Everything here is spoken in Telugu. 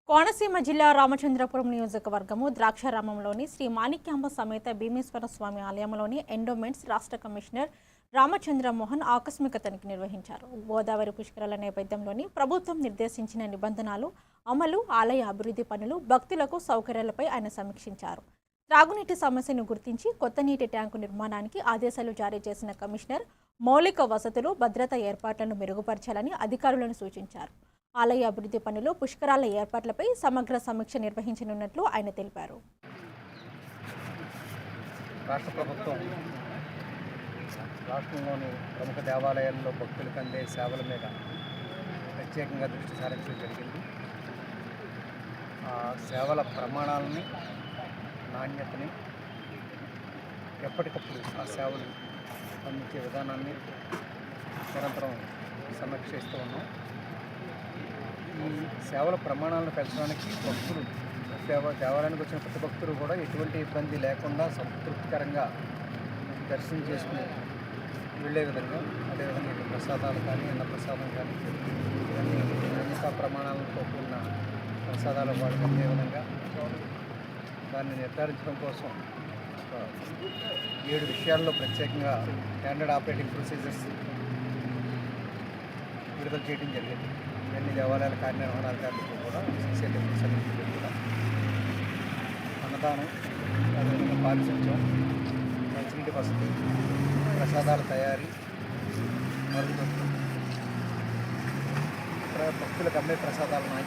కోనసీమ జిల్లా రామచంద్రపురం నియోజకవర్గము ద్రాక్షారామంలోని శ్రీ మాణిక్యాంబ సమేత భీమేశ్వర స్వామి ఆలయంలోని ఎండోమెంట్స్ రాష్ట్ర కమిషనర్ రామచంద్ర మోహన్ ఆకస్మిక తనిఖీ నిర్వహించారు. గోదావరి పుష్కరాల నేపథ్యంలోని ప్రభుత్వం నిర్దేశించిన నిబంధనలు అమలు, ఆలయ అభివృద్ధి పనులు, భక్తులకు సౌకర్యాలపై ఆయన సమీక్షించారు. త్రాగునీటి సమస్యను గుర్తించి కొత్త నీటి ట్యాంకు నిర్మాణానికి ఆదేశాలు జారీ చేసిన కమిషనర్ మౌలిక వసతులు, భద్రతా ఏర్పాట్లను మెరుగుపరచాలని అధికారులను సూచించారు. ఆలయ అభివృద్ధి పనులు, పుష్కరాల ఏర్పాట్లపై సమగ్ర సమీక్ష నిర్వహించనున్నట్లు ఆయన తెలిపారు. రాష్ట్ర ప్రభుత్వం రాష్ట్రంలోని ప్రముఖ దేవాలయాల్లో భక్తులకు అందే సేవల మీద ప్రత్యేకంగా దృష్టి సారించడం జరిగింది. ఆ సేవల ప్రమాణాలని, నాణ్యతని ఎప్పటికప్పుడు ఆ సేవలు అందించే విధానాన్ని నిరంతరం సమీక్షిస్తూ ఉన్నాం. ఈ సేవల ప్రమాణాలను పెంచడానికి భక్తులు దేవాలయానికి వచ్చిన ప్రతి భక్తులు కూడా ఎటువంటి ఇబ్బంది లేకుండా సంతృప్తికరంగా దర్శనం చేసుకుని వెళ్ళే విధంగా, అదేవిధంగా ఇటు ప్రసాదాలు కానీ, అన్న ప్రసాదం కానీ ఇవన్నీ నాణ్యతా ప్రమాణాలతో కూడిన ప్రసాదాలు వాళ్ళకి అందే విధంగా దాన్ని నిర్ధారించడం కోసం 7 విషయాల్లో ప్రత్యేకంగా స్టాండర్డ్ ఆపరేటింగ్ ప్రొసీజర్స్ విడుదల చేయడం జరిగింది. ఇవన్నీ దేవాలయాల కార్యనిర్వహణాధికారులకు కూడా సర్టిఫికేట్ కూడా అన్నదానం, అదేవిధంగా పారిశుధ్యం, మంచినీటి వసతి, ప్రసాదాల తయారీ, మరుగుదొడ్లు, భక్తులకు అమ్మే ప్రసాదాల నాణ్యత